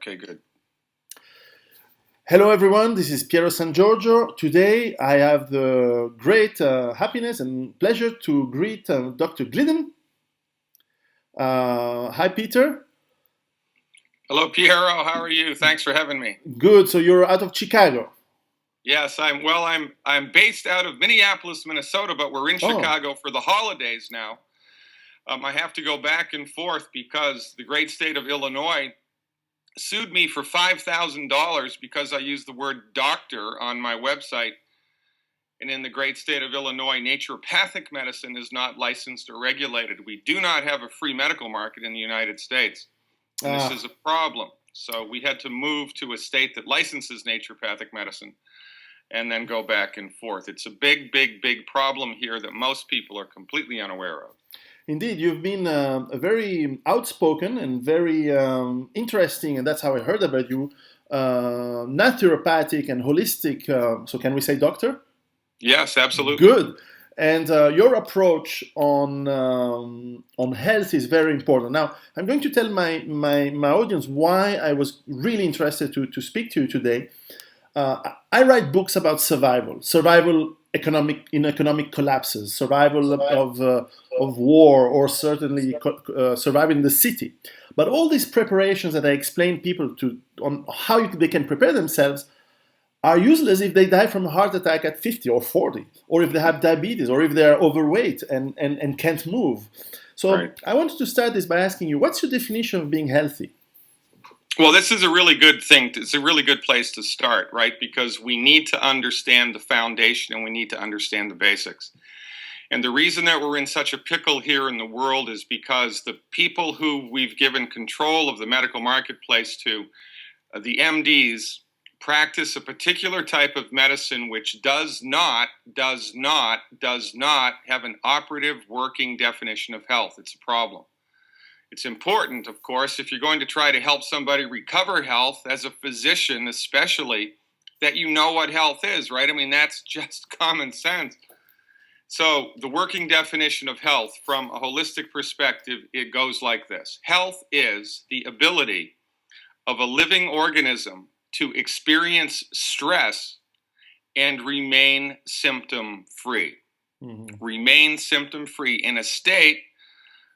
Okay, good. Hello, everyone. This is Piero Giorgio. Today, I have the great happiness and pleasure to greet Dr. Glidden. Hi, Peter. Hello, Piero. How are you? Thanks for having me. Good. So you're out of Chicago. Yes, I'm based out of Minneapolis, Minnesota, but we're in Oh, Chicago for the holidays now. I have to go back and forth because the great state of Illinois sued me for $5,000 because I used the word doctor on my website. And in the great state of Illinois, naturopathic medicine is not licensed or regulated. We do not have a free medical market in the United States. And this ah, is a problem. So we had to move to a state that licenses naturopathic medicine and then go back and forth. It's a big, big, big problem here that most people are completely unaware of. indeed. You've been a very outspoken and very interesting, and that's how I heard about you. Naturopathic and holistic. So, can we say doctor? Yes, absolutely. Good. And your approach on health is very important. Now, I'm going to tell my audience why I was really interested to speak to you today. I write books about survival economic collapses, survival of war, or certainly surviving the city. But all these preparations that I explain people to on how they can prepare themselves are useless if they die from a heart attack at 50 or 40, or if they have diabetes, or if they are overweight and can't move. So Right. I wanted to start this by asking you, what's your definition of being healthy? Well, this is a really good thing. It's a really good place to start, right? Because we need to understand the foundation and we need to understand the basics. And the reason that we're in such a pickle here in the world is because the people who we've given control of the medical marketplace to, the MDs, practice a particular type of medicine which does not have an operative working definition of health. It's a problem. It's important, of course, if you're going to try to help somebody recover health as a physician, especially, that you know what health is, right? I mean, that's just common sense. So, the working definition of health from a holistic perspective, it goes like this: health is the ability of a living organism to experience stress and remain symptom free. Mhm. Remain symptom free in a state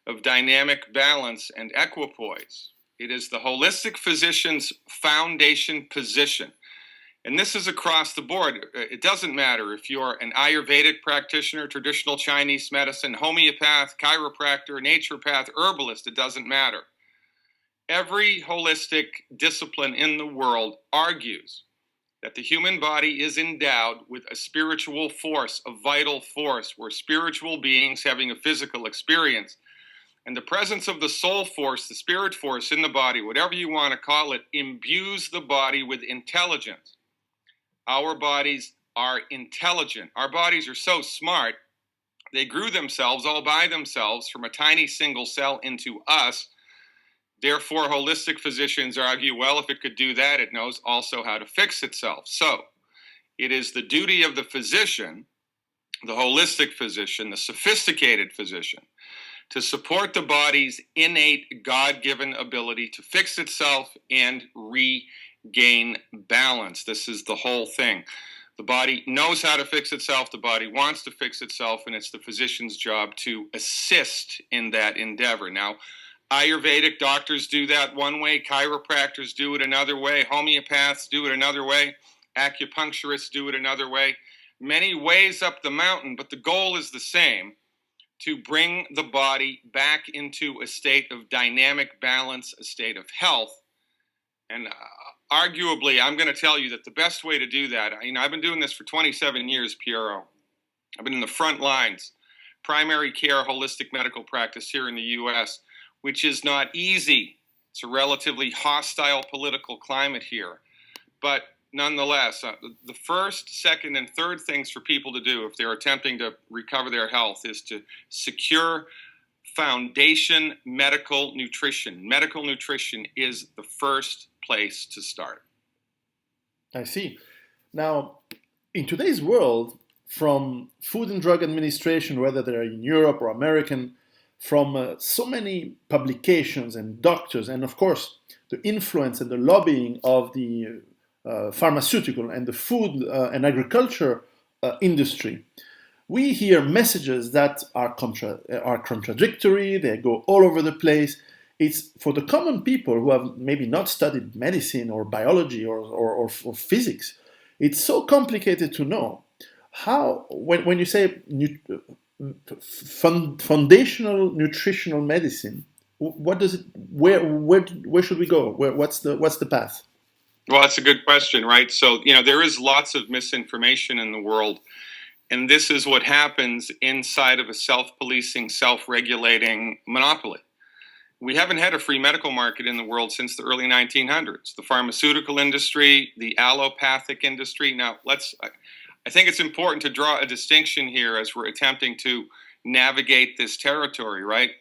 of dynamic balance and equipoise. It is the holistic physician's foundation position. And this is across the board. It doesn't matter if you're an Ayurvedic practitioner, traditional Chinese medicine, homeopath, chiropractor, naturopath, herbalist, it doesn't matter. Every holistic discipline in the world argues that the human body is endowed with a spiritual force, a vital force. We're spiritual beings having a physical experience. And the presence of the soul force, the spirit force in the body, whatever you want to call it, imbues the body with intelligence. Our bodies are intelligent. Our bodies are so smart, they grew themselves all by themselves from a tiny single cell into us. Therefore, holistic physicians argue, well, if it could do that, it knows also how to fix itself. So it is the duty of the physician, the holistic physician, the sophisticated physician, to support the body's innate God-given ability to fix itself and regain balance. This is the whole thing. The body knows how to fix itself. The body wants to fix itself, and it's the physician's job to assist in that endeavor. Now, Ayurvedic doctors do that one way. Chiropractors do it another way. Homeopaths do it another way. Acupuncturists do it another way. Many ways up the mountain, but the goal is the same: to bring the body back into a state of dynamic balance, a state of health. And arguably, I'm going to tell you that the best way to do that, I've been doing this for 27 years, Piero. I've been in the front lines, primary care, holistic medical practice here in the U.S., which is not easy. It's a relatively hostile political climate here. But nonetheless, the first, second, and third things for people to do if they're attempting to recover their health is to secure foundation medical nutrition. Medical nutrition is the first place to start. I see. Now, in today's world, from Food and Drug Administration, whether they're in Europe or American, from so many publications and doctors, and of course the influence and the lobbying of the pharmaceutical and the food and agriculture industry, we hear messages that are contradictory, they go all over the place. It's for the common people who have maybe not studied medicine or biology or physics, it's so complicated to know how, when you say foundational nutritional medicine, what does it, where should we go? What's the path? Well, that's a good question, right? So, there is lots of misinformation in the world. And this is what happens inside of a self-policing, self-regulating monopoly. We haven't had a free medical market in the world since the early 1900s. The pharmaceutical industry, the allopathic industry. Now, I think it's important to draw a distinction here as we're attempting to navigate this territory, right?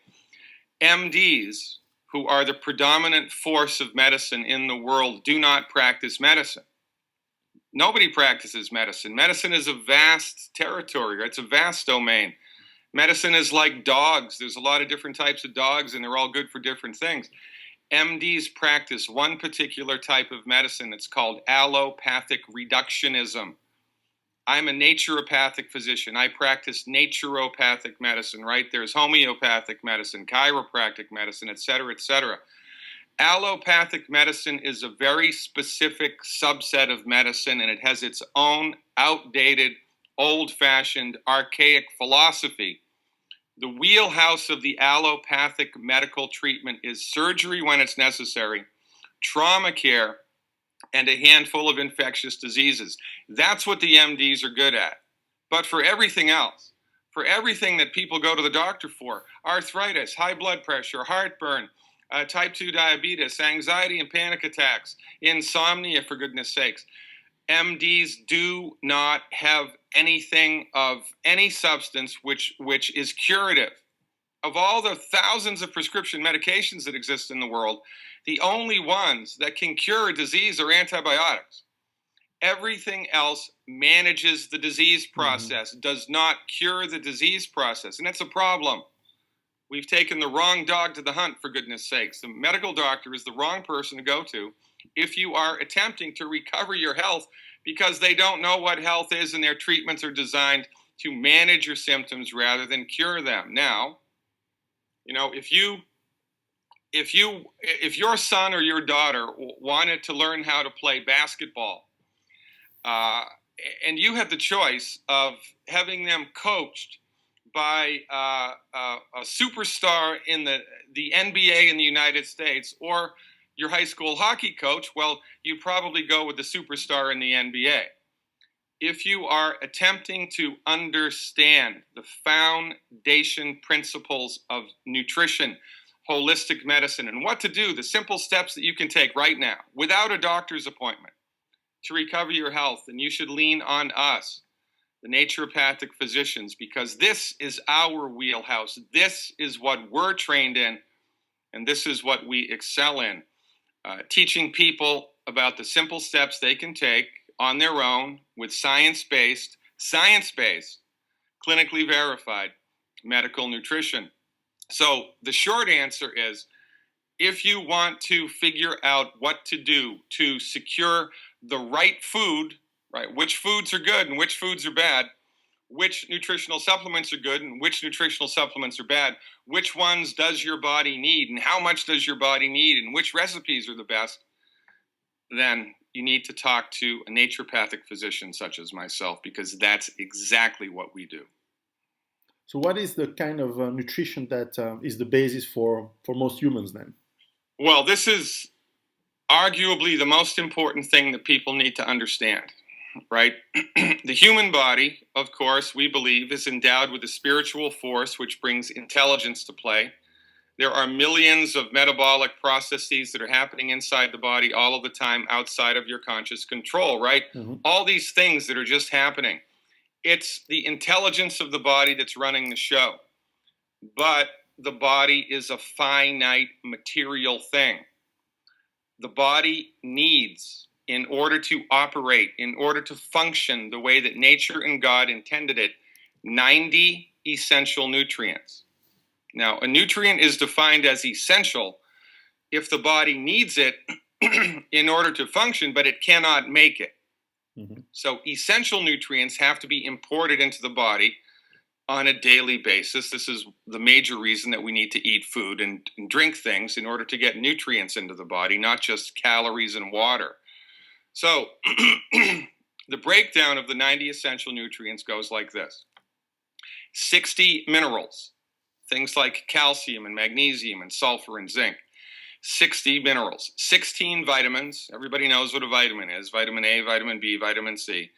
MDs, who are the predominant force of medicine in the world, do not practice medicine. Nobody practices medicine. Medicine is a vast territory, right? It's a vast domain. Medicine is like dogs. There's a lot of different types of dogs, and they're all good for different things. MDs practice one particular type of medicine. It's called allopathic reductionism. I'm a naturopathic physician. I practice naturopathic medicine, right? There's homeopathic medicine, chiropractic medicine, et cetera, et cetera. Allopathic medicine is a very specific subset of medicine, and it has its own outdated, old-fashioned, archaic philosophy. The wheelhouse of the allopathic medical treatment is surgery when it's necessary, trauma care, and a handful of infectious diseases. That's what the MDs are good at. But for everything else, for everything that people go to the doctor for, arthritis, high blood pressure, heartburn, type 2 diabetes, anxiety and panic attacks, insomnia, for goodness sakes, MDs do not have anything of any substance which is curative. Of all the thousands of prescription medications that exist in the world, the only ones that can cure disease are antibiotics. Everything else manages the disease process, does not cure the disease process, and that's a problem. We've taken the wrong dog to the hunt, for goodness sakes. The medical doctor is the wrong person to go to if you are attempting to recover your health, because they don't know what health is, and their treatments are designed to manage your symptoms rather than cure them. Now, if your son or your daughter wanted to learn how to play basketball, and you had the choice of having them coached by a superstar in the NBA in the United States, or your high school hockey coach, well, you'd probably go with the superstar in the NBA. If you are attempting to understand the foundation principles of nutrition, holistic medicine, and what to do, the simple steps that you can take right now without a doctor's appointment to recover your health, then you should lean on us, the naturopathic physicians, because this is our wheelhouse. This is what we're trained in, and this is what we excel in. Teaching people about the simple steps they can take on their own with science-based, clinically verified medical nutrition. So the short answer is, if you want to figure out what to do to secure the right food, right, which foods are good and which foods are bad, which nutritional supplements are good and which nutritional supplements are bad, which ones does your body need and how much does your body need and which recipes are the best, then you need to talk to a naturopathic physician such as myself, because that's exactly what we do. So what is the kind of nutrition that is the basis for most humans then? Well, this is arguably the most important thing that people need to understand, right? The human body, of course, we believe, is endowed with a spiritual force which brings intelligence to play. There are millions of metabolic processes that are happening inside the body all of the time outside of your conscious control, right? Mm-hmm. All these things that are just happening. It's the intelligence of the body that's running the show. But the body is a finite material thing. The body needs, in order to operate, in order to function the way that nature and God intended it, 90 essential nutrients. Now, a nutrient is defined as essential if the body needs it in order to function, but it cannot make it. Mm-hmm. So essential nutrients have to be imported into the body on a daily basis. This is the major reason that we need to eat food and drink things in order to get nutrients into the body, not just calories and water. So the breakdown of the 90 essential nutrients goes like this. 60 minerals, things like calcium and magnesium and sulfur and zinc. 60 minerals, 16 vitamins. Everybody knows what a vitamin is. Vitamin A, vitamin B, vitamin C.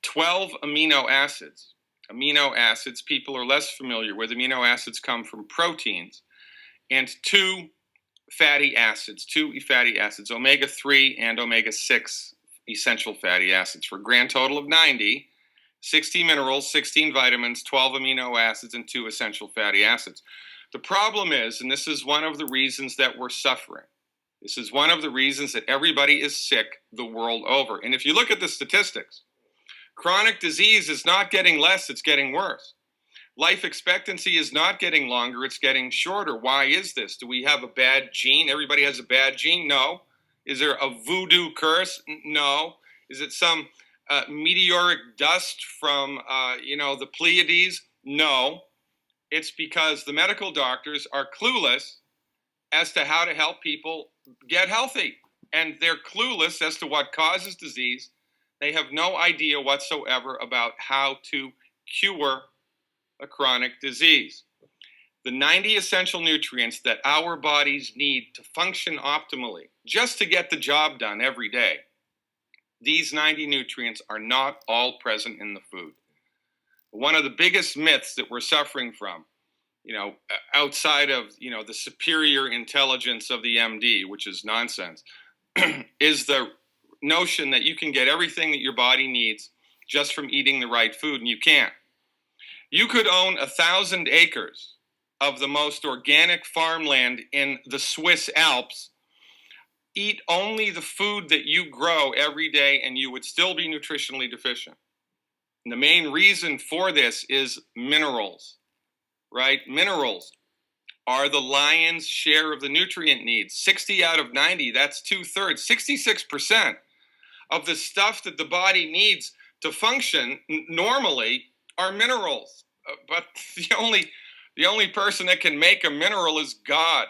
12 amino acids. Amino acids, people are less familiar with. Amino acids come from proteins. And 2 fatty acids, omega-3 and omega-6 essential fatty acids, for a grand total of 90. 60 minerals, 16 vitamins, 12 amino acids, and 2 essential fatty acids. The problem is, and this is one of the reasons that we're suffering, this is one of the reasons that everybody is sick the world over. And if you look at the statistics, chronic disease is not getting less, it's getting worse. Life expectancy is not getting longer, it's getting shorter. Why is this? Do we have a bad gene? Everybody has a bad gene? No. Is there a voodoo curse? No. Is it some meteoric dust from, the Pleiades? No. It's because the medical doctors are clueless as to how to help people get healthy. And they're clueless as to what causes disease. They have no idea whatsoever about how to cure a chronic disease. The 90 essential nutrients that our bodies need to function optimally, just to get the job done every day, these 90 nutrients are not all present in the food. One of the biggest myths that we're suffering from, outside of, the superior intelligence of the MD, which is nonsense, is the notion that you can get everything that your body needs just from eating the right food, and you can't. You could own 1,000 acres of the most organic farmland in the Swiss Alps, eat only the food that you grow every day, and you would still be nutritionally deficient. And the main reason for this is minerals, right? Minerals are the lion's share of the nutrient needs. 60 out of 90, that's 2/3, 66% of the stuff that the body needs to function normally are minerals. But the only person that can make a mineral is God.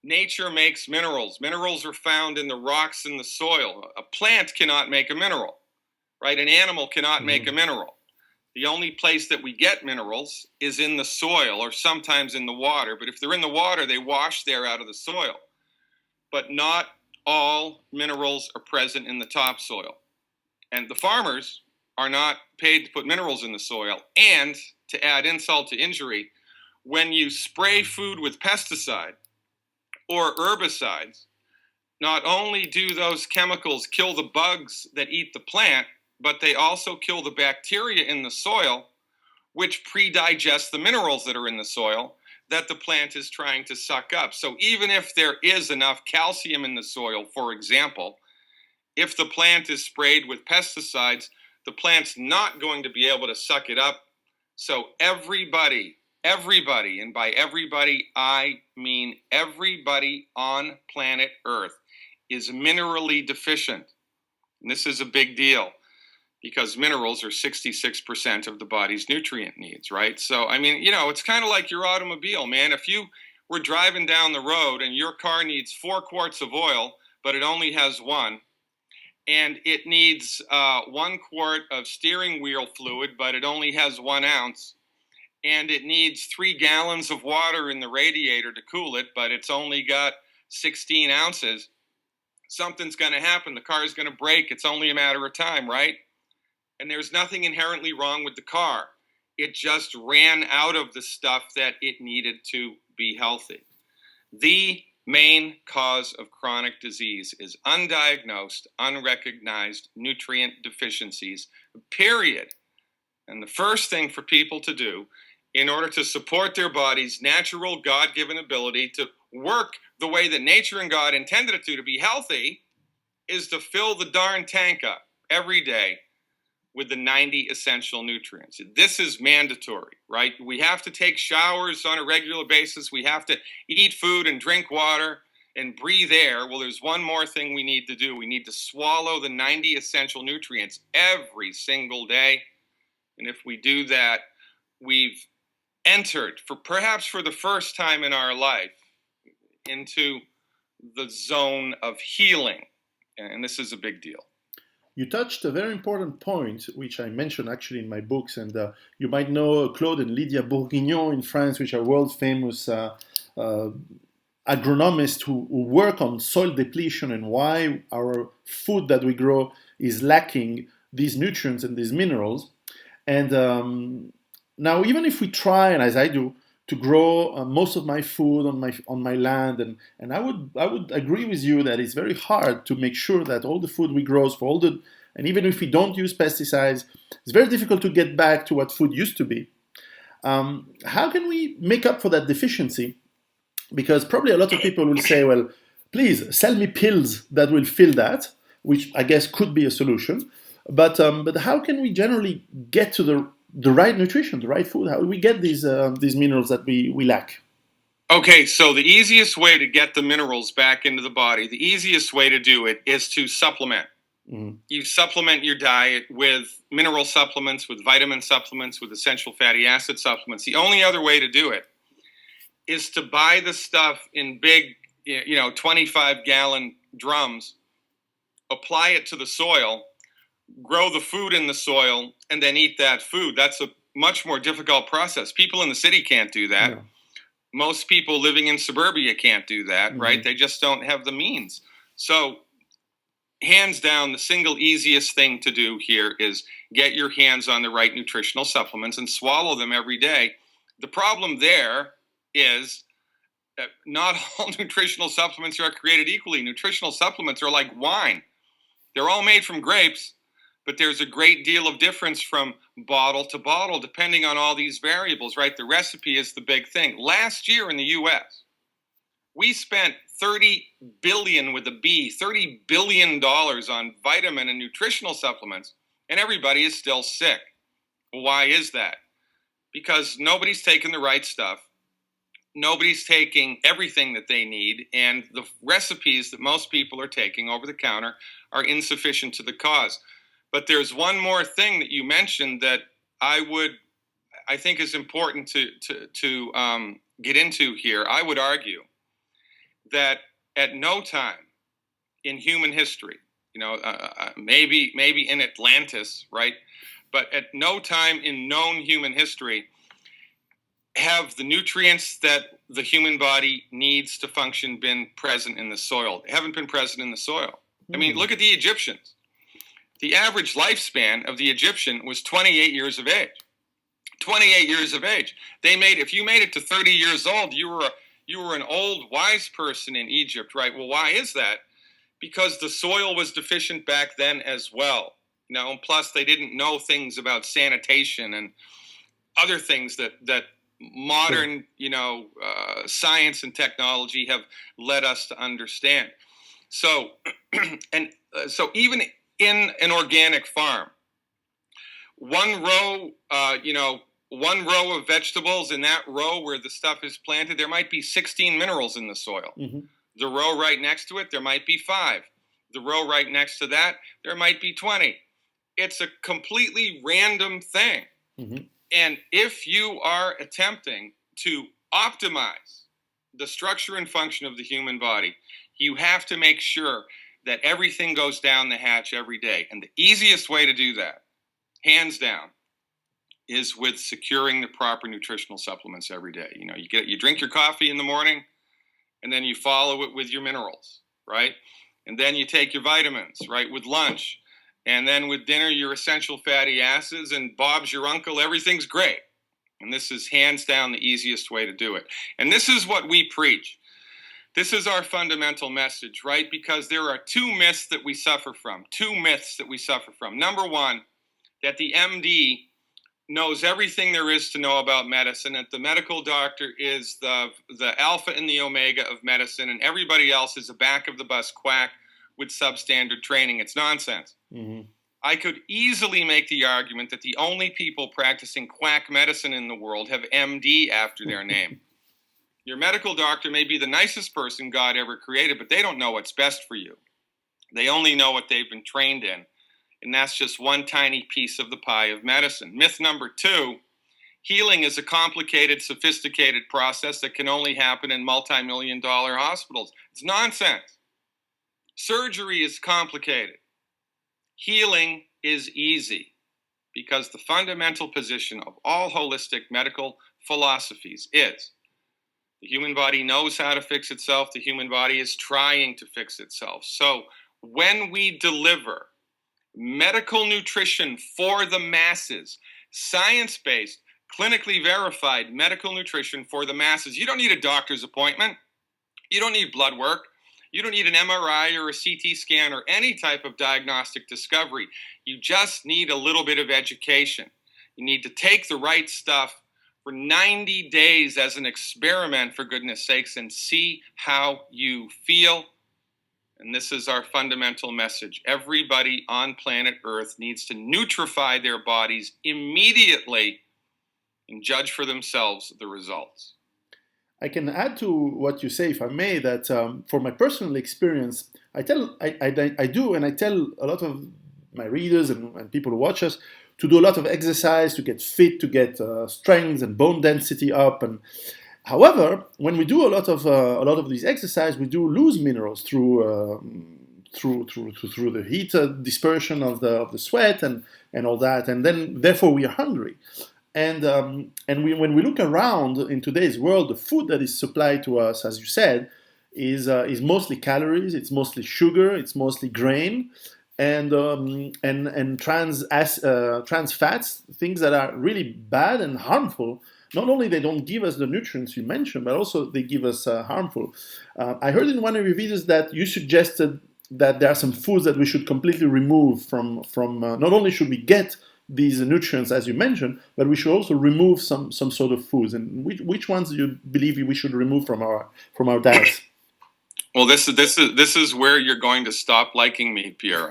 Nature makes minerals. Minerals are found in the rocks and the soil. A plant cannot make a mineral, right? An animal cannot make a mineral. The only place that we get minerals is in the soil or sometimes in the water. But if they're in the water, they wash there out of the soil. But not all minerals are present in the topsoil. And the farmers are not paid to put minerals in the soil. And to add insult to injury, when you spray food with pesticide or herbicides, not only do those chemicals kill the bugs that eat the plant, but they also kill the bacteria in the soil, which pre-digest the minerals that are in the soil that the plant is trying to suck up. So even if there is enough calcium in the soil, for example, if the plant is sprayed with pesticides, the plant's not going to be able to suck it up. So everybody, and by everybody, I mean everybody on planet Earth is minerally deficient. And this is a big deal because minerals are 66% of the body's nutrient needs, right? So, it's kind of like your automobile, man. If you were driving down the road and your car needs 4 quarts of oil, but it only has 1, and it needs 1 quart of steering wheel fluid, but it only has 1 ounce, and it needs 3 gallons of water in the radiator to cool it, but it's only got 16 ounces, something's going to happen. The car is going to break. It's only a matter of time, right? And there's nothing inherently wrong with the car. It just ran out of the stuff that it needed to be healthy. The main cause of chronic disease is undiagnosed, unrecognized nutrient deficiencies, period. And the first thing for people to do in order to support their body's natural God-given ability to work the way that nature and God intended it to be healthy is to fill the darn tank up every day with the 90 essential nutrients. This is mandatory, right? We have to take showers on a regular basis. We have to eat food and drink water and breathe air. Well, there's one more thing we need to do. We need to swallow the 90 essential nutrients every single day. And if we do that, we've entered, perhaps for the first time in our life, into the zone of healing. And this is a big deal. You touched a very important point, which I mentioned actually in my books, and you might know Claude and Lydia Bourguignon in France, which are world famous agronomists who work on soil depletion and why our food that we grow is lacking these nutrients and these minerals. And now, even if we try, and as I do, to grow most of my food on my land, and I would agree with you that it's very hard to make sure that all the food we grow for all the, and even if we don't use pesticides, it's very difficult to get back to what food used to be. How can we make up for that deficiency? Because probably a lot of people will say, well, please sell me pills that will fill that, which I guess could be a solution. But how can we generally get to the right nutrition, the right food? How do we get these minerals that we lack? Okay, so the easiest way to get the minerals back into the body, the easiest way to do it is to supplement. Mm-hmm. You supplement your diet with mineral supplements, with vitamin supplements, with essential fatty acid supplements. The only other way to do it is to buy the stuff in big, 25-gallon drums, apply it to the soil, grow the food in the soil, and then eat that food. That's a much more difficult process. People in the city can't do that. No. Most people living in suburbia can't do that, mm-hmm. right? They just don't have the means. So, hands down, the single easiest thing to do here is get your hands on the right nutritional supplements and swallow them every day. The problem there is that not all nutritional supplements are created equally. Nutritional supplements are like wine. They're all made from grapes, but there's a great deal of difference from bottle to bottle, depending on all these variables, right? The recipe is the big thing. Last year in the U.S., we spent $30 billion with a B, $30 billion on vitamin and nutritional supplements, and everybody is still sick. Why is that? Because nobody's taking the right stuff. Nobody's taking everything that they need, and the recipes that most people are taking over the counter are insufficient to the cause. But there's one more thing that you mentioned that I think is important to get into here. I would argue that at no time in human history, maybe in Atlantis, right? But at no time in known human history have the nutrients that the human body needs to function been present in the soil. They haven't been present in the soil. I mean, look at the Egyptians. The average lifespan of the Egyptian was 28 years of age. 28 years of age. If you made it to 30 years old, you were an old, wise person in Egypt, right? Well, why is that? Because the soil was deficient back then as well. And plus they didn't know things about sanitation and other things that modern, science and technology have led us to understand. So, so even in an organic farm, one row of vegetables, in that row where the stuff is planted, there might be 16 minerals in the soil. Mm-hmm. The row right next to it, there might be 5. The row right next to that, there might be 20. It's a completely random thing. Mm-hmm. And if you are attempting to optimize the structure and function of the human body, you have to make sure that everything goes down the hatch every day. And the easiest way to do that, hands down, is with securing the proper nutritional supplements every day. You drink your coffee in the morning, and then you follow it with your minerals, right? And then you take your vitamins, right, with lunch. And then with dinner, your essential fatty acids, and Bob's your uncle, everything's great. And this is hands down the easiest way to do it. And this is what we preach. This is our fundamental message, right? Because there are 2 myths that we suffer from. 2 myths that we suffer from. Number one, that the MD knows everything there is to know about medicine, that the medical doctor is the alpha and the omega of medicine, and everybody else is a back-of-the-bus quack with substandard training. It's nonsense. Mm-hmm. I could easily make the argument that the only people practicing quack medicine in the world have MD after their name. Your medical doctor may be the nicest person God ever created, but they don't know what's best for you. They only know what they've been trained in. And that's just one tiny piece of the pie of medicine. Myth number 2, healing is a complicated, sophisticated process that can only happen in multi-million-dollar hospitals. It's nonsense. Surgery is complicated. Healing is easy, because the fundamental position of all holistic medical philosophies is the human body knows how to fix itself. The human body is trying to fix itself. So when we deliver medical nutrition for the masses, science-based, clinically verified medical nutrition for the masses, you don't need a doctor's appointment. You don't need blood work. You don't need an MRI or a CT scan or any type of diagnostic discovery. You just need a little bit of education. You need to take the right stuff for 90 days as an experiment, for goodness sakes, and see how you feel. And this is our fundamental message. Everybody on planet Earth needs to nutrify their bodies immediately and judge for themselves the results. I can add to what you say, if I may, that for my personal experience, I tell a lot of my readers and people who watch us to do a lot of exercise, to get fit, to get strength and bone density up. And however, when we do a lot of these exercise, we do lose minerals through the heat dispersion of the sweat and all that, and then therefore we are hungry. And when we look around in today's world, the food that is supplied to us, as you said, is mostly calories, it's mostly sugar, it's mostly grain, and trans fats, things that are really bad and harmful. Not only they don't give us the nutrients you mentioned, but also they give us harmful. I heard in one of your videos that you suggested that there are some foods that we should completely remove from not only should we get these nutrients, as you mentioned, but we should also remove some sort of foods. And which ones do you believe we should remove from our diets? Well, this is where you're going to stop liking me, Piero.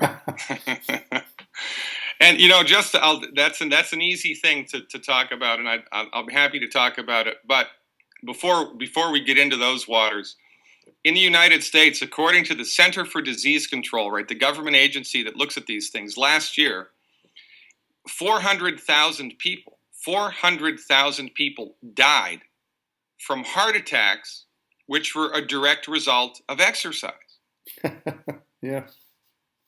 And that's an easy thing to talk about, and I'll be happy to talk about it. But before we get into those waters, in the United States, according to the Center for Disease Control, right, the government agency that looks at these things, last year, 400,000 people died from heart attacks, which were a direct result of exercise. Yeah.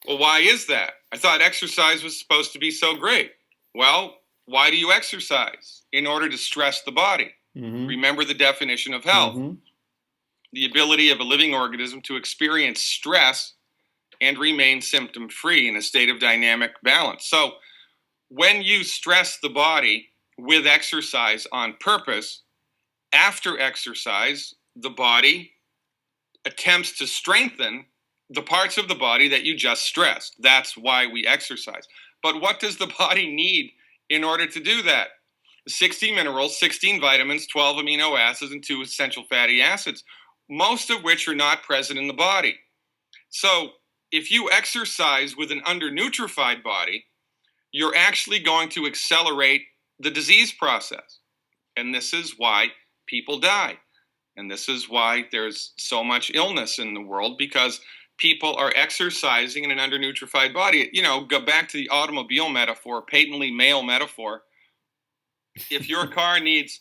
Well, why is that? I thought exercise was supposed to be so great. Well, why do you exercise? In order to stress the body. Mm-hmm. Remember the definition of health. Mm-hmm. The ability of a living organism to experience stress and remain symptom-free in a state of dynamic balance. So when you stress the body with exercise on purpose, after exercise, the body attempts to strengthen the parts of the body that you just stressed. That's why we exercise. But what does the body need in order to do that? 60 minerals, 16 vitamins, 12 amino acids, and 2 essential fatty acids, most of which are not present in the body. So if you exercise with an undernutrified body, you're actually going to accelerate the disease process. And this is why people die. And this is why there's so much illness in the world, because people are exercising in an undernutrified body. Go back to the automobile metaphor, patently male metaphor. If your car needs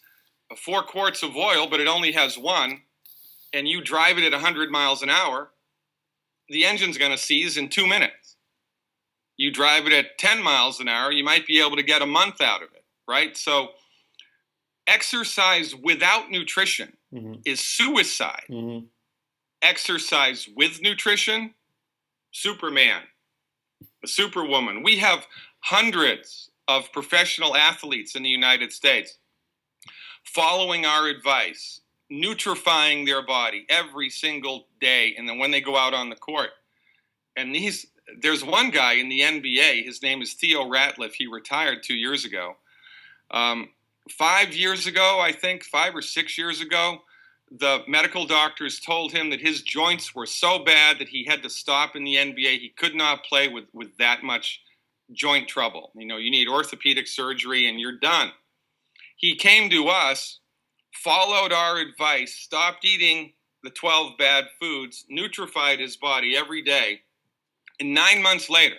4 quarts of oil, but it only has 1, and you drive it at 100 miles an hour, the engine's going to seize in 2 minutes. You drive it at 10 miles an hour, you might be able to get a month out of it, right? So exercise without nutrition mm-hmm. is suicide. Mm-hmm. Exercise with nutrition, Superman, a superwoman. We have hundreds of professional athletes in the United States following our advice, nutrifying their body every single day, and then when they go out on the court. And there's one guy in the NBA, his name is Theo Ratliff. He retired 2 years ago. 5 years ago, I think, 5 or 6 years ago, the medical doctors told him that his joints were so bad that he had to stop in the NBA. He could not play with that much joint trouble. You know, you need orthopedic surgery and you're done. He came to us, followed our advice, stopped eating the 12 bad foods, nutrified his body every day. And 9 months later,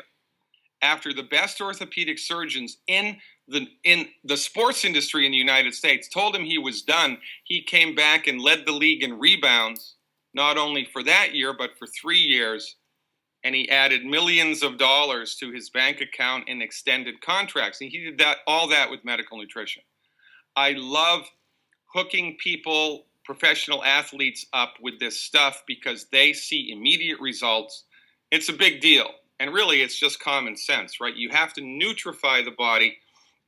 after the best orthopedic surgeons in the sports industry in the United States told him he was done, he came back and led the league in rebounds, not only for that year, but for 3 years. And he added millions of dollars to his bank account in extended contracts. And he did all that with medical nutrition. I love hooking people, professional athletes, up with this stuff because they see immediate results. It's a big deal. And really, it's just common sense, right? You have to nutrify the body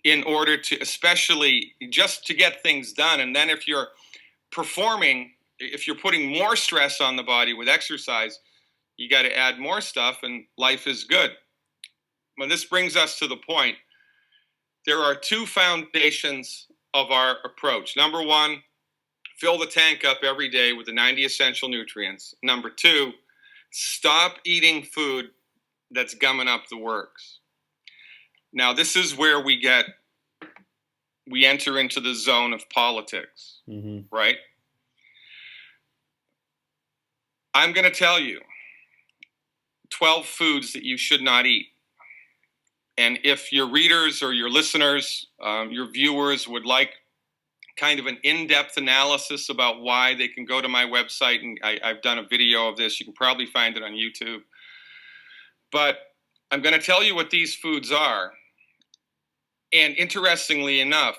in order to, especially just to get things done. And then if you're performing, if you're putting more stress on the body with exercise, you got to add more stuff and life is good. Well, this brings us to the point. There are two foundations of our approach. Number one, fill the tank up every day with the 90 essential nutrients. Number two, stop eating food that's gumming up the works. Now, this is where we enter into the zone of politics, right? I'm going to tell you 12 foods that you should not eat. And if your readers or your listeners, your viewers would like kind of an in-depth analysis about why, they can go to my website, and I've done a video of this. You can probably find it on YouTube. But I'm going to tell you what these foods are. And interestingly enough,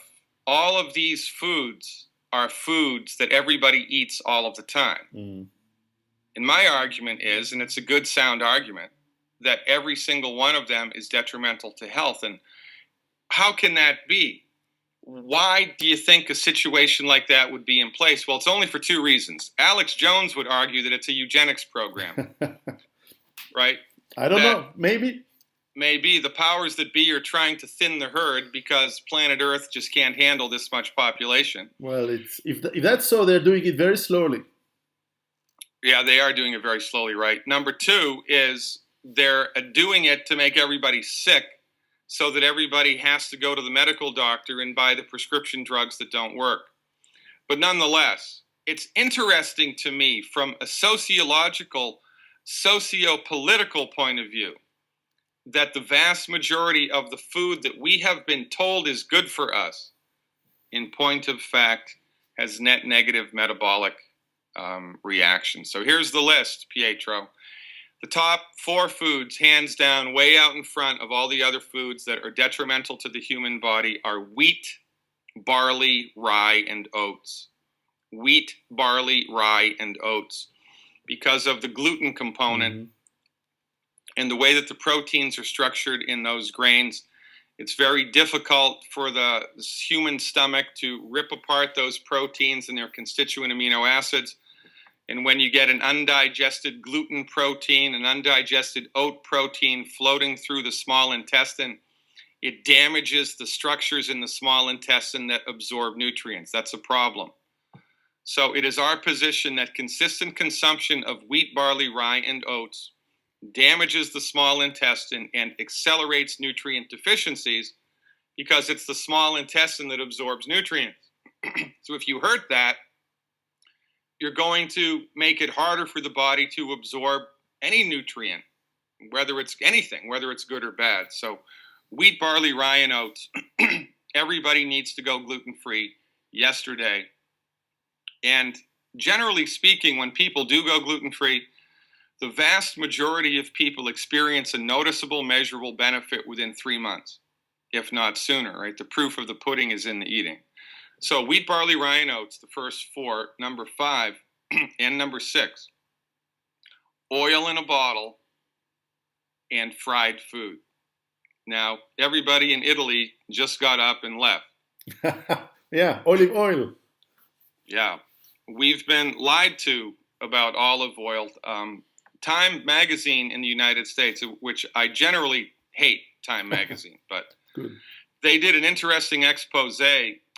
all of these foods are foods that everybody eats all of the time. And my argument is, and it's a good sound argument, that every single one of them is detrimental to health. And how can that be? Why do you think a situation like that would be in place? Well, it's only for two reasons. Alex Jones would argue that it's a eugenics program, right? I don't know. Maybe. Maybe the powers that be are trying to thin the herd because planet Earth just can't handle this much population. Well, if that's so, they're doing it very slowly. Yeah, they are doing it very slowly, right? Number two is they're doing it to make everybody sick so that everybody has to go to the medical doctor and buy the prescription drugs that don't work. But nonetheless, it's interesting to me from a sociological, socio-political point of view that the vast majority of the food that we have been told is good for us, in point of fact, has net negative metabolic reactions. So here's the list, Pietro. The top 4 foods, hands down, way out in front of all the other foods that are detrimental to the human body, are wheat, barley, rye, and oats. Wheat, barley, rye, and oats. Because of the gluten component and the way that the proteins are structured in those grains, it's very difficult for the human stomach to rip apart those proteins and their constituent amino acids. And when you get an undigested gluten protein, an undigested oat protein floating through the small intestine, it damages the structures in the small intestine that absorb nutrients. That's a problem. So it is our position that consistent consumption of wheat, barley, rye, and oats damages the small intestine and accelerates nutrient deficiencies because it's the small intestine that absorbs nutrients. So if you hurt that, you're going to make it harder for the body to absorb any nutrient, whether it's anything, whether it's good or bad. So wheat, barley, rye, and oats, everybody needs to go gluten-free yesterday. And generally speaking, when people do go gluten-free, the vast majority of people experience a noticeable, measurable benefit within 3 months, if not sooner, right? The proof of the pudding is in the eating. So wheat, barley, rye, and oats, the first 4. Number 5 and number 6, oil in a bottle and fried food. Now, everybody in Italy just got up and left. Yeah, olive oil. Yeah, we've been lied to about olive oil. Time magazine in the United States, which I generally hate Time magazine, but Good. They did an interesting expose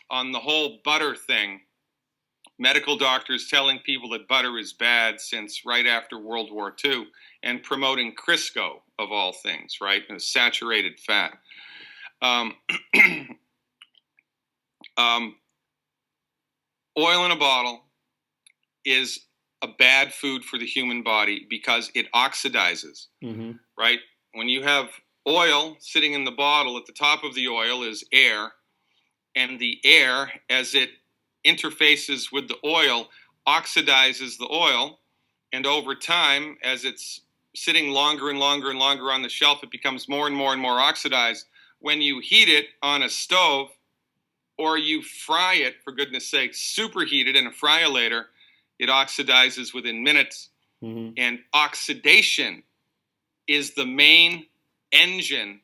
on the whole butter thing. Medical doctors telling people that butter is bad since right after World War II and promoting Crisco, of all things, right? And a saturated fat. Um, oil in a bottle is a bad food for the human body because it oxidizes, right? When you have oil sitting in the bottle, at the top of the oil is air, and the air, as it interfaces with the oil, oxidizes the oil, and over time, as it's sitting longer and longer and longer on the shelf, it becomes more and more and more oxidized. When you heat it on a stove, or you fry it, for goodness sake, superheat it in a fryolator, it oxidizes within minutes. And oxidation is the main engine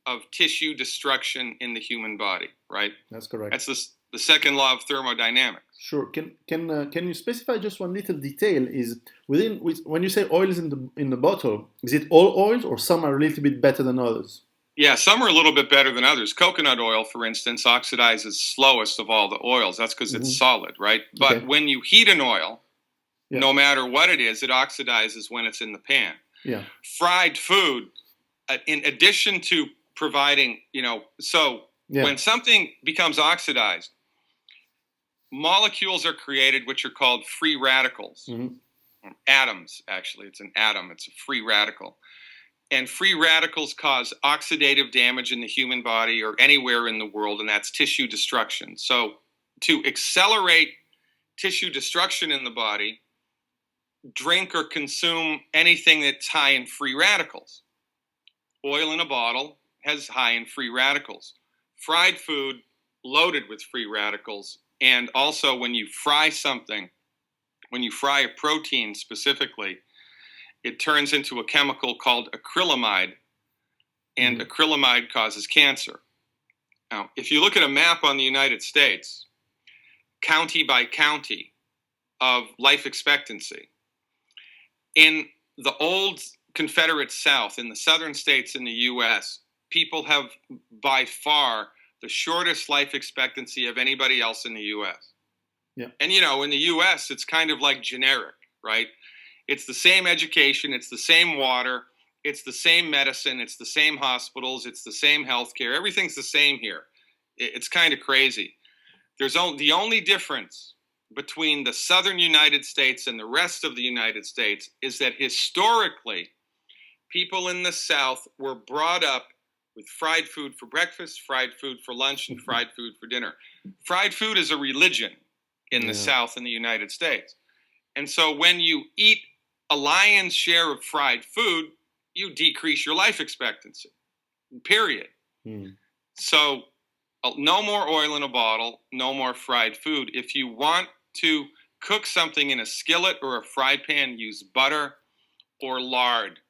of tissue destruction in the human body, right? That's correct. That's the second law of thermodynamics. Sure. Can you specify just one little detail? Is when you say oil is in the bottle, is it all oils, or some are a little bit better than others? Yeah, some are a little bit better than others. Coconut oil, for instance, oxidizes slowest of all the oils. That's because it's solid, right? But when you heat an oil, no matter what it is, it oxidizes when it's in the pan. Yeah. Fried food, in addition to providing, when something becomes oxidized, molecules are created which are called free radicals. Atoms, actually. It's an atom. It's a free radical. And free radicals cause oxidative damage in the human body or anywhere in the world, and that's tissue destruction. So to accelerate tissue destruction in the body, drink or consume anything that's high in free radicals. Oil in a bottle has high in free radicals. Fried food, loaded with free radicals. And also when you fry something, when you fry a protein specifically, it turns into a chemical called acrylamide, and acrylamide causes cancer. Now, if you look at a map on the United States, county by county of life expectancy, in the old Confederate South, in the southern states in the U.S., people have by far the shortest life expectancy of anybody else in the U.S. Yeah. And, in the U.S., it's kind of like generic, right? It's the same education, it's the same water, it's the same medicine, it's the same hospitals, it's the same healthcare. Everything's the same here. It's kind of crazy. The only difference between the southern United States and the rest of the United States is that historically, people in the South were brought up with fried food for breakfast, fried food for lunch, and fried food for dinner. Fried food is a religion in the South in the United States. And so when you eat a lion's share of fried food, you decrease your life expectancy, period. So no more oil in a bottle, no more fried food. If you want to cook something in a skillet or a fry pan, use butter or lard.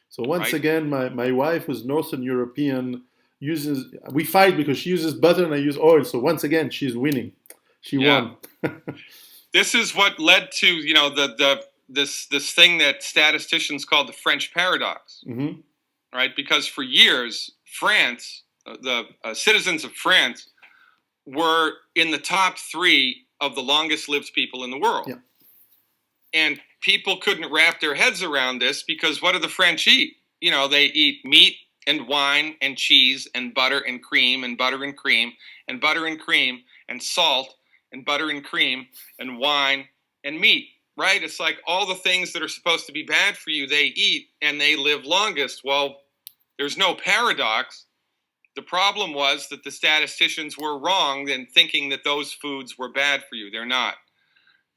So once again, my wife, who's Northern European, we fight because she uses butter and I use oil. So once again, she's winning. She won. This is what led to, this thing that statisticians call the French paradox, right? Because for years, France, the citizens of France were in the top 3 of the longest lived people in the world. Yeah. And people couldn't wrap their heads around this because what do the French eat? They eat meat and wine and cheese and butter and cream and butter and cream and butter and cream and salt and butter and cream and wine and meat, right? It's like all the things that are supposed to be bad for you, they eat and they live longest. Well, there's no paradox. The problem was that the statisticians were wrong in thinking that those foods were bad for you. They're not.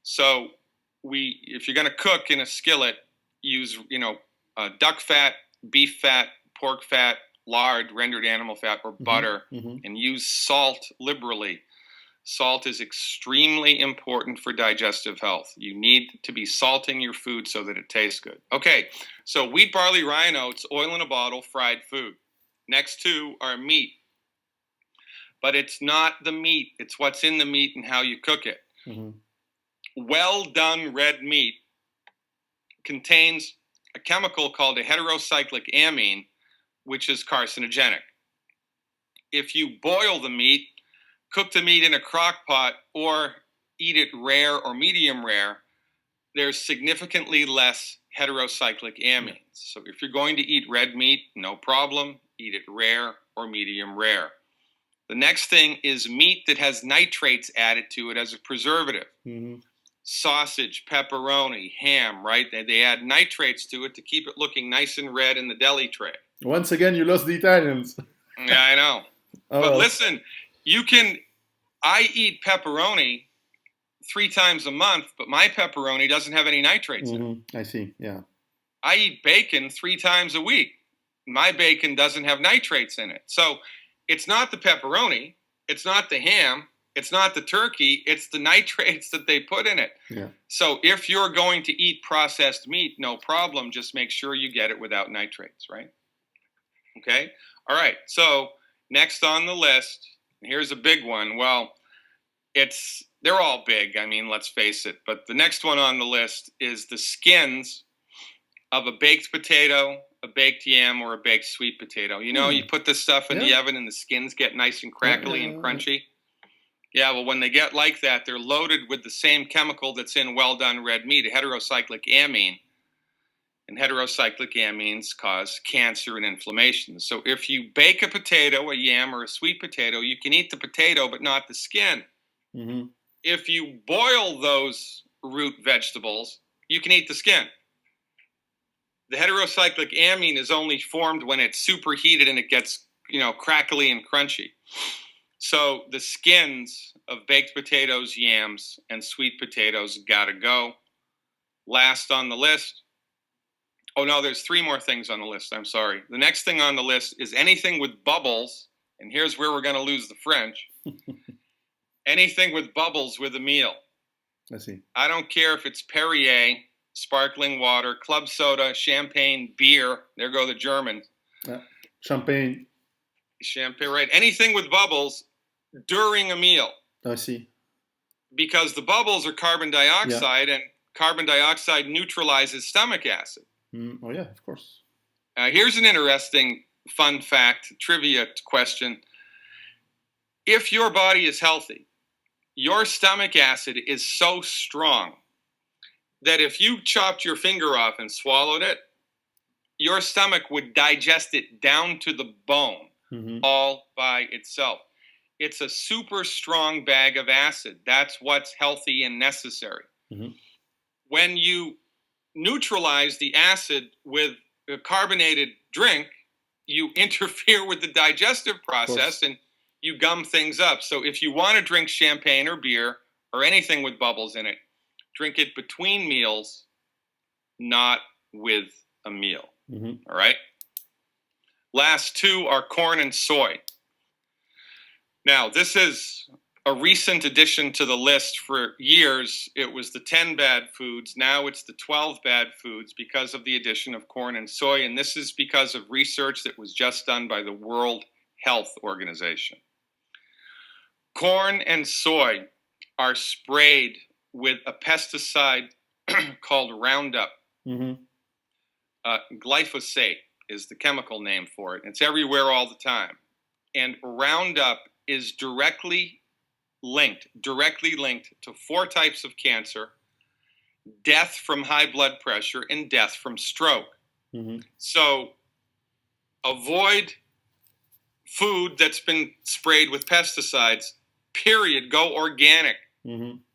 So if you're going to cook in a skillet, use, duck fat, beef fat, pork fat, lard, rendered animal fat, or butter, and use salt liberally. Salt is extremely important for digestive health. You need to be salting your food so that it tastes good. Okay, so wheat, barley, rye, and oats, oil in a bottle, fried food. Next 2 are meat. But it's not the meat. It's what's in the meat and how you cook it. Well done red meat contains a chemical called a heterocyclic amine, which is carcinogenic. If you boil the meat, cook the meat in a crock pot, or eat it rare or medium rare, there's significantly less heterocyclic amines. So if you're going to eat red meat, no problem. Eat it rare or medium rare. The next thing is meat that has nitrates added to it as a preservative. Mm-hmm. Sausage, pepperoni, ham, right? They add nitrates to it to keep it looking nice and red in the deli tray. Once again, you lost the Italians. Yeah, I know. Oh, but well. listen, I eat pepperoni 3 times a month, but my pepperoni doesn't have any nitrates in it. I see, yeah. I eat bacon 3 times a week. My bacon doesn't have nitrates in it. So it's not the pepperoni, it's not the ham, it's not the turkey, it's the nitrates that they put in it. Yeah. So if you're going to eat processed meat, no problem, just make sure you get it without nitrates, right? Okay? All right, so next on the list, here's a big one. Well, they're all big, I mean, let's face it. But the next one on the list is the skins of a baked potato, a baked yam, or a baked sweet potato. You know, you put this stuff in the oven and the skins get nice and crackly and crunchy. Yeah, well, when they get like that, they're loaded with the same chemical that's in well-done red meat, a heterocyclic amine. And heterocyclic amines cause cancer and inflammation. So if you bake a potato, a yam, or a sweet potato, you can eat the potato but not the skin. Mm-hmm. If you boil those root vegetables, you can eat the skin. The heterocyclic amine is only formed when it's superheated and it gets, crackly and crunchy. So the skins of baked potatoes, yams, and sweet potatoes gotta go. Last on the list. Oh, no, there's 3 more things on the list. I'm sorry. The next thing on the list is anything with bubbles, and here's where we're going to lose the French. Anything with bubbles with a meal. I see. I don't care if it's Perrier, sparkling water, club soda, champagne, beer. There go the Germans. Champagne, right? Anything with bubbles during a meal. I see. Because the bubbles are carbon dioxide, and carbon dioxide neutralizes stomach acid. Oh, yeah, of course. Here's an interesting fun fact, trivia question. If your body is healthy, your stomach acid is so strong that if you chopped your finger off and swallowed it, your stomach would digest it down to the bone all by itself. It's a super strong bag of acid. That's what's healthy and necessary. When you neutralize the acid with a carbonated drink, you interfere with the digestive process and you gum things up. So if you want to drink champagne or beer or anything with bubbles in it, drink it between meals, not with a meal. All right? Last 2 are corn and soy. Now, this is a recent addition to the list. For years, it was the 10 bad foods. Now it's the 12 bad foods because of the addition of corn and soy. And this is because of research that was just done by the World Health Organization. Corn and soy are sprayed with a pesticide called Roundup. Glyphosate is the chemical name for it. It's everywhere all the time. And Roundup is directly linked to 4 types of cancer, death from high blood pressure, and death from stroke. So avoid food that's been sprayed with pesticides, period. Go organic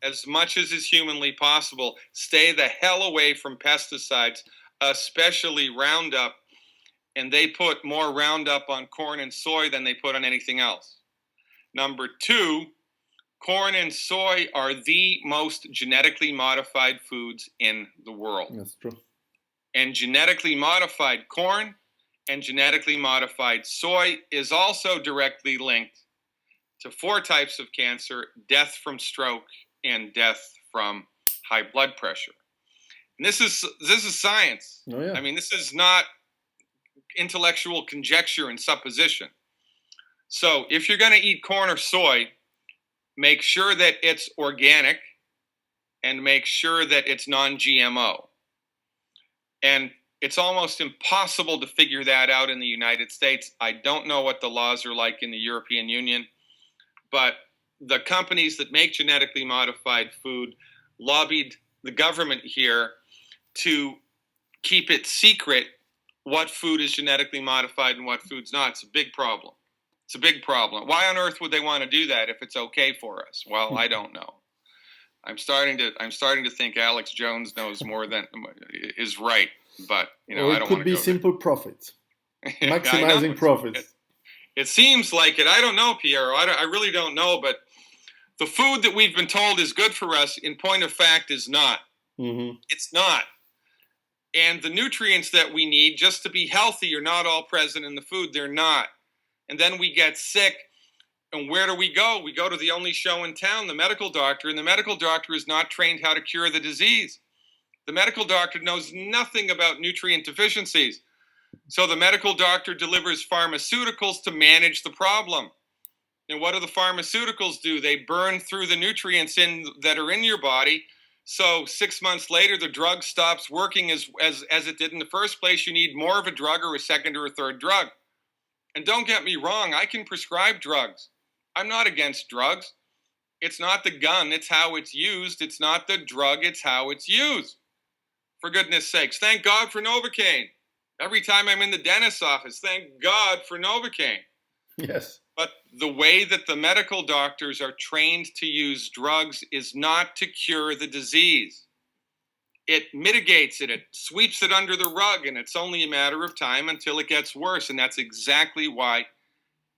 as much as is humanly possible. Stay the hell away from pesticides, especially Roundup. And they put more Roundup on corn and soy than they put on anything else. Number 2, corn and soy are the most genetically modified foods in the world. That's true. And genetically modified corn and genetically modified soy is also directly linked to 4 types of cancer, death from stroke, and death from high blood pressure. And this is science. Oh, yeah. I mean, this is not intellectual conjecture and supposition. So if you're going to eat corn or soy, make sure that it's organic and make sure that it's non-GMO. And it's almost impossible to figure that out in the United States. I don't know what the laws are like in the European Union, but the companies that make genetically modified food lobbied the government here to keep it secret what food is genetically modified and what food's not. It's a big problem. It's a big problem. Why on earth would they want to do that if it's okay for us? Well, I don't know. I'm starting to think Alex Jones knows more than is right, but Or I it don't could want to be go simple profits, there. maximizing profits. It seems like it. I don't know, Piero. I really don't know, but the food that we've been told is good for us, in point of fact, is not. Mm-hmm. It's not. And the nutrients that we need just to be healthy are not all present in the food. They're not. And then we get sick. And where do we go? We go to the only show in town, the medical doctor. And the medical doctor is not trained how to cure the disease. The medical doctor knows nothing about nutrient deficiencies. So the medical doctor delivers pharmaceuticals to manage the problem. And what do the pharmaceuticals do? They burn through the nutrients that are in your body. So 6 months later, the drug stops working as it did in the first place. You need more of a drug or a second or a third drug. And don't get me wrong, I can prescribe drugs. I'm not against drugs. It's not the gun, it's how it's used. It's not the drug, it's how it's used. For goodness sakes, thank God for Novocaine. Every time I'm in the dentist's office, thank God for Novocaine. Yes. But the way that the medical doctors are trained to use drugs is not to cure the disease. It mitigates it, it sweeps it under the rug, and it's only a matter of time until it gets worse. And that's exactly why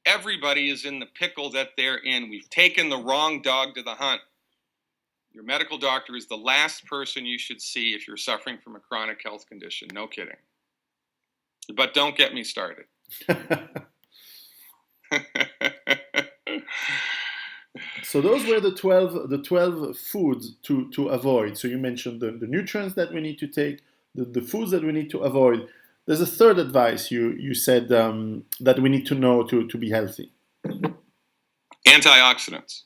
everybody is in the pickle that they're in. We've taken the wrong dog to the hunt. Your medical doctor is the last person you should see if you're suffering from a chronic health condition. No kidding. But don't get me started. So those were the 12 foods to avoid. So you mentioned the nutrients that we need to take, the foods that we need to avoid. There's a third advice you said that we need to know to be healthy. Antioxidants.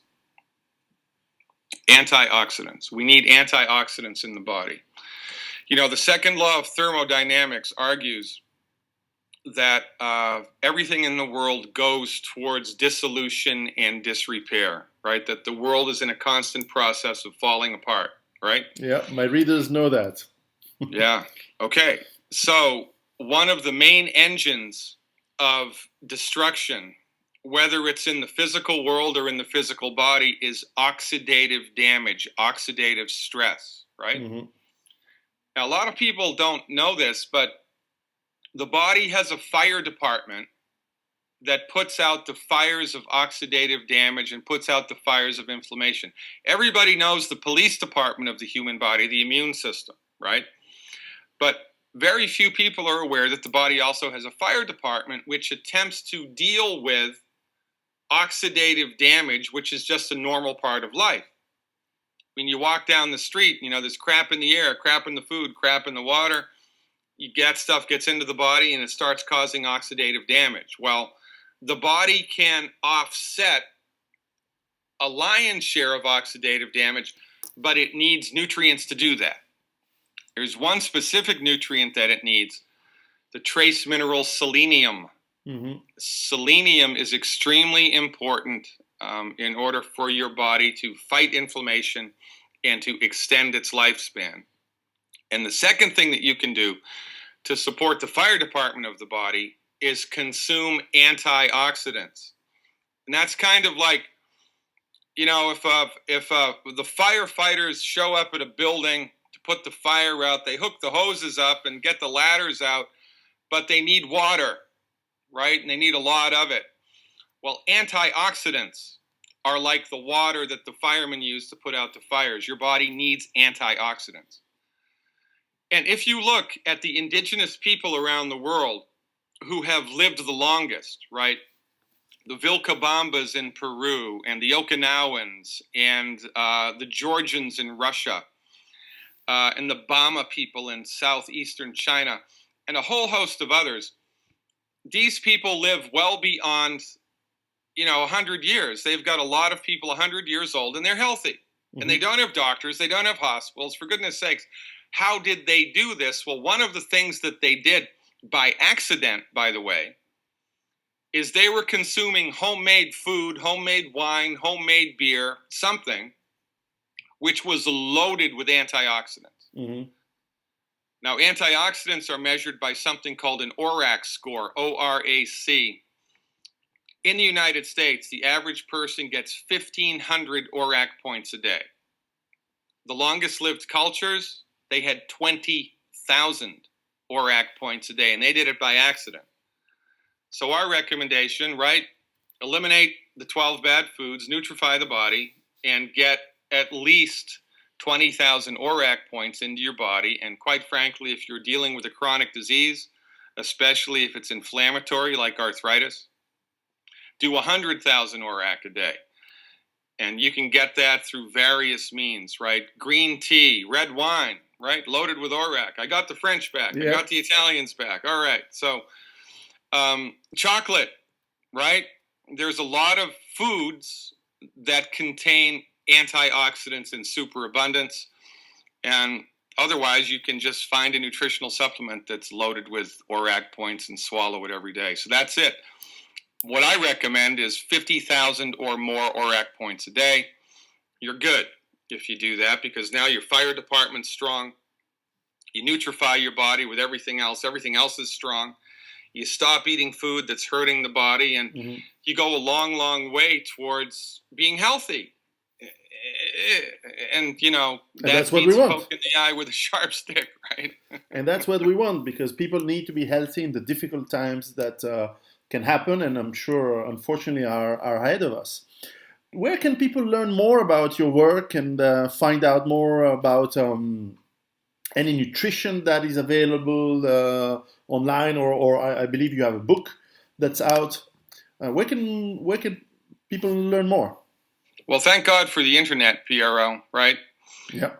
Antioxidants. We need antioxidants in the body. The second law of thermodynamics argues that everything in the world goes towards dissolution and disrepair, right? That the world is in a constant process of falling apart, right? Yeah, my readers know that. Yeah. Okay. So one of the main engines of destruction, whether it's in the physical world or in the physical body, is oxidative damage, oxidative stress, right? Mm-hmm. Now, a lot of people don't know this, but the body has a fire department that puts out the fires of oxidative damage and puts out the fires of inflammation. Everybody knows the police department of the human body, the immune system, right? But very few people are aware that the body also has a fire department which attempts to deal with oxidative damage, which is just a normal part of life. When you walk down the street, there's crap in the air, crap in the food, crap in the water. Stuff gets into the body and it starts causing oxidative damage. Well, the body can offset a lion's share of oxidative damage, but it needs nutrients to do that. There's one specific nutrient that it needs, the trace mineral selenium. Mm-hmm. Selenium is extremely important in order for your body to fight inflammation and to extend its lifespan. And the second thing that you can do to support the fire department of the body is consume antioxidants. And that's kind of like, if the firefighters show up at a building to put the fire out, they hook the hoses up and get the ladders out, but they need water, right? And they need a lot of it. Well, antioxidants are like the water that the firemen use to put out the fires. Your body needs antioxidants. And if you look at the indigenous people around the world who have lived the longest, right? The Vilcabambas in Peru and the Okinawans and the Georgians in Russia and the Bama people in southeastern China and a whole host of others, these people live well beyond, 100 years. They've got a lot of people 100 years old and they're healthy. Mm-hmm. And they don't have doctors. They don't have hospitals. For goodness sakes, how did they do this? Well, one of the things that they did by accident, by the way, is they were consuming homemade food, homemade wine, homemade beer, something which was loaded with antioxidants. Mm-hmm. Now, antioxidants are measured by something called an ORAC score, ORAC. In the United States, the average person gets 1,500 ORAC points a day. The longest lived cultures, they had 20,000 ORAC points a day, and they did it by accident. So our recommendation, right, eliminate the 12 bad foods, nutrify the body, and get at least 20,000 ORAC points into your body. And quite frankly, if you're dealing with a chronic disease, especially if it's inflammatory like arthritis, do 100,000 ORAC a day. And you can get that through various means, right? Green tea, red wine, right? Loaded with ORAC. I got the French back. Yeah. I got the Italians back. All right. So chocolate, right? There's a lot of foods that contain antioxidants in superabundance. And otherwise, you can just find a nutritional supplement that's loaded with ORAC points and swallow it every day. So that's it. What I recommend is 50,000 or more ORAC points a day. You're good if you do that, because now your fire department's strong. You nutrify your body with everything else. Everything else is strong. You stop eating food that's hurting the body, and you go a long, long way towards being healthy. And, you know, that's what we want. Poke in the eye with a sharp stick, right? And that's what we want, because people need to be healthy in the difficult times that can happen, and I'm sure, unfortunately, are ahead of us. Where can people learn more about your work and find out more about any nutrition that is available online, or I believe you have a book that's out. Where can people learn more? Well, thank God for the internet, Piero, right? Yeah.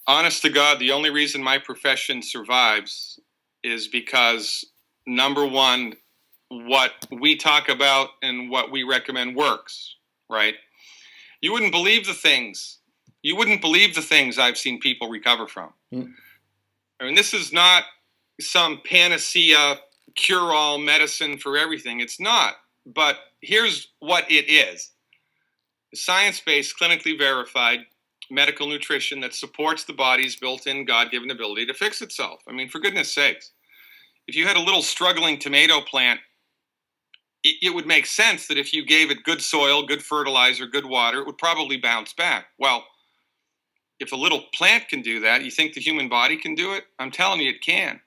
Honest to God, the only reason my profession survives is because, number one, what we talk about and what we recommend works, right? You wouldn't believe the things I've seen people recover from. I mean, this is not some panacea, cure-all medicine for everything. It's not. But here's what it is. Science-based, clinically verified medical nutrition that supports the body's built-in God-given ability to fix itself. I mean, for goodness sakes, if you had a little struggling tomato plant, it would make sense that if you gave it good soil, good fertilizer, good water, it would probably bounce back. Well, if a little plant can do that, you think the human body can do it? I'm telling you, it can.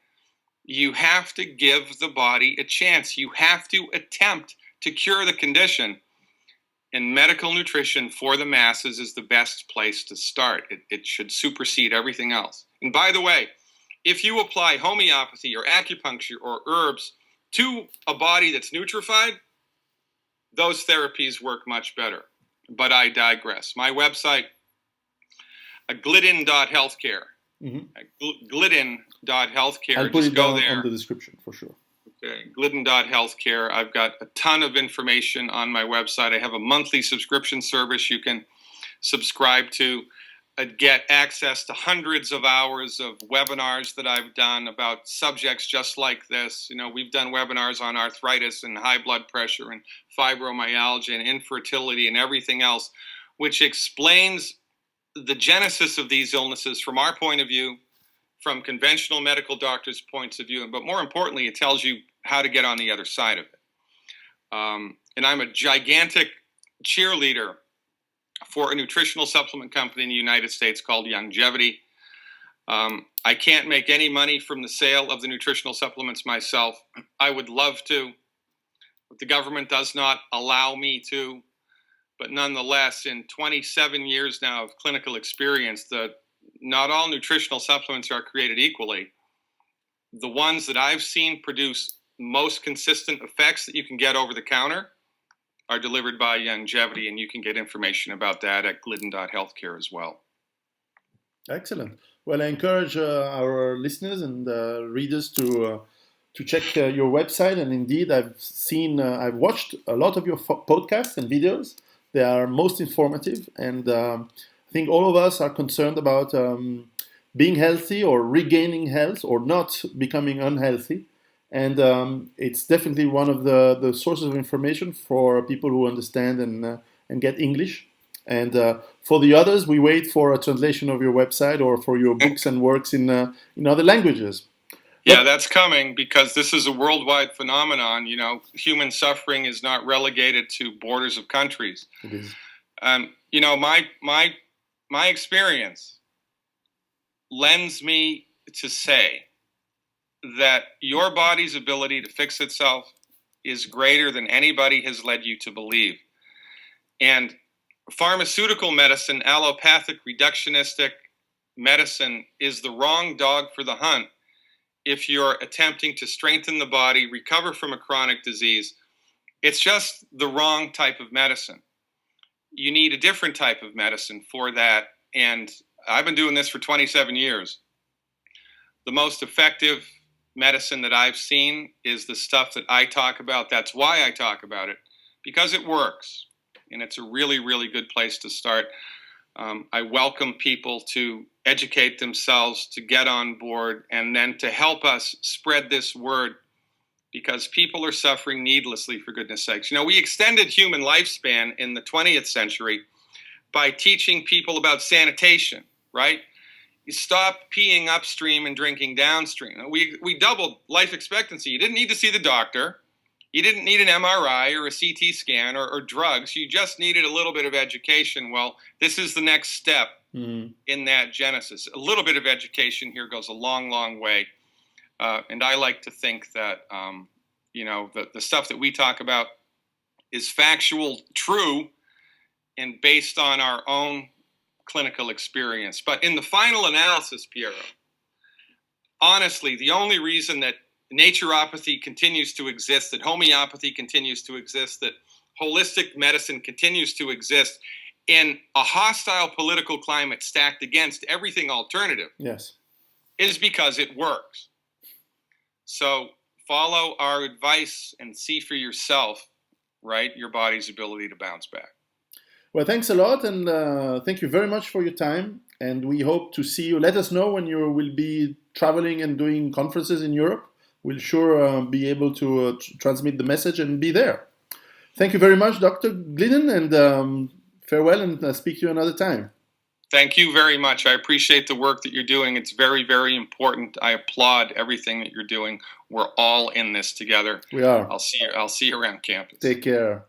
You have to give the body a chance. You have to attempt to cure the condition. And medical nutrition for the masses is the best place to start. It should supersede everything else. And by the way, if you apply homeopathy or acupuncture or herbs to a body that's nutrified, those therapies work much better. But I digress. My website, glidden.healthcare. Glidden.healthcare. I'll put it down on the description for sure. Okay, Glidden.healthcare. I've got a ton of information on my website. I have a monthly subscription service you can subscribe to. Get access to hundreds of hours of webinars that I've done about subjects just like this. You know, we've done webinars on arthritis and high blood pressure and fibromyalgia and infertility and everything else, which explains the genesis of these illnesses from our point of view, from conventional medical doctors' points of view, but more importantly, it tells you how to get on the other side of it. And I'm a gigantic cheerleader for a nutritional supplement company in the United States called Longevity. I can't make any money from the sale of the nutritional supplements myself. I would love to, but the government does not allow me to. But nonetheless, in 27 years now of clinical experience, not all nutritional supplements are created equally. The ones that I've seen produce most consistent effects that you can get over the counter are delivered by Longevity, and you can get information about that at glidden.healthcare as well. Excellent. Well, I encourage our listeners and readers to check your website. And indeed, I've watched a lot of your podcasts and videos. They are most informative, and I think all of us are concerned about being healthy or regaining health or not becoming unhealthy. And it's definitely one of the sources of information for people who understand and get English. And for the others, we wait for a translation of your website or for your books and works in other languages. Yeah, that's coming because this is a worldwide phenomenon. You know, human suffering is not relegated to borders of countries. It is. You know, my experience lends me to say that your body's ability to fix itself is greater than anybody has led you to believe. And pharmaceutical medicine, allopathic, reductionistic medicine is the wrong dog for the hunt if you're attempting to strengthen the body, recover from a chronic disease. It's just the wrong type of medicine. You need a different type of medicine for that. And I've been doing this for 27 years. The most effective medicine that I've seen is the stuff that I talk about. That's why I talk about it, because it works. And it's a really, really good place to start. I welcome people to educate themselves, to get on board, and then to help us spread this word, because people are suffering needlessly, for goodness sakes. You know, we extended human lifespan in the 20th century by teaching people about sanitation, right? You stop peeing upstream and drinking downstream. We doubled life expectancy. You didn't need to see the doctor. You didn't need an MRI or a CT scan or drugs. You just needed a little bit of education. Well, this is the next step in that genesis. A little bit of education here goes a long, long way. And I like to think that, you know, the stuff that we talk about is factual, true, and based on our own clinical experience. But in the final analysis, Piero, honestly, the only reason that naturopathy continues to exist, that homeopathy continues to exist, that holistic medicine continues to exist in a hostile political climate stacked against everything alternative, yes, is because it works. So follow our advice and see for yourself, right, your body's ability to bounce back. Well, thanks a lot, and thank you very much for your time. And we hope to see you. Let us know when you will be traveling and doing conferences in Europe. We'll sure be able to transmit the message and be there. Thank you very much, Dr. Glidden, and farewell, and speak to you another time. Thank you very much. I appreciate the work that you're doing. It's very, very important. I applaud everything that you're doing. We're all in this together. We are. I'll see you around campus. Take care.